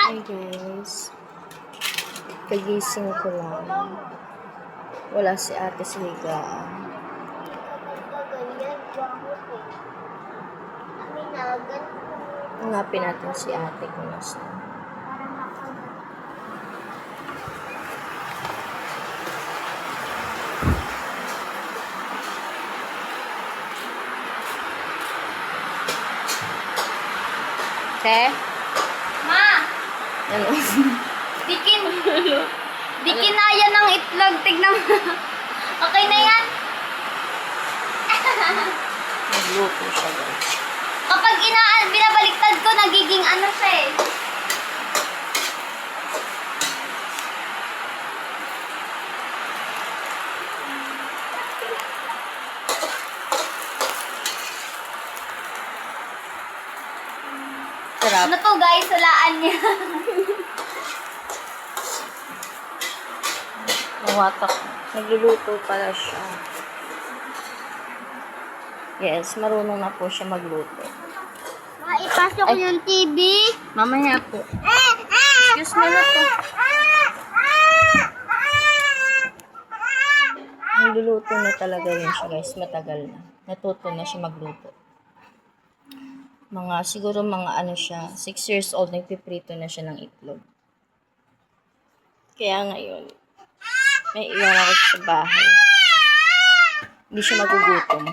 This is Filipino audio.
Hi guys, kagising ko lang. Wala si ate sa higaan. Hanapin natin si ate kung nasaan. Te? Ma! Ano? Di kinaya ng itlog. Tignan mo. Okay na yan? Nagluto siya guys. Kapag binabaliktad ko, nagiging ano siya eh. Sarap. Ano to guys? Walaan niya. Nawatak. Nagluluto pala siya. Yes, marunong na po siya magluto. Ipasok Ay. yung TV. Mamaya po. Excuse me na po. Nagluluto na talaga yun siya guys. Matagal na. Natuto na siya magluto. Siguro ano siya, 6 years old, nagpiprito na siya ng itlog. Kaya ngayon, may iwan ako sa bahay. Hindi siya magugutom.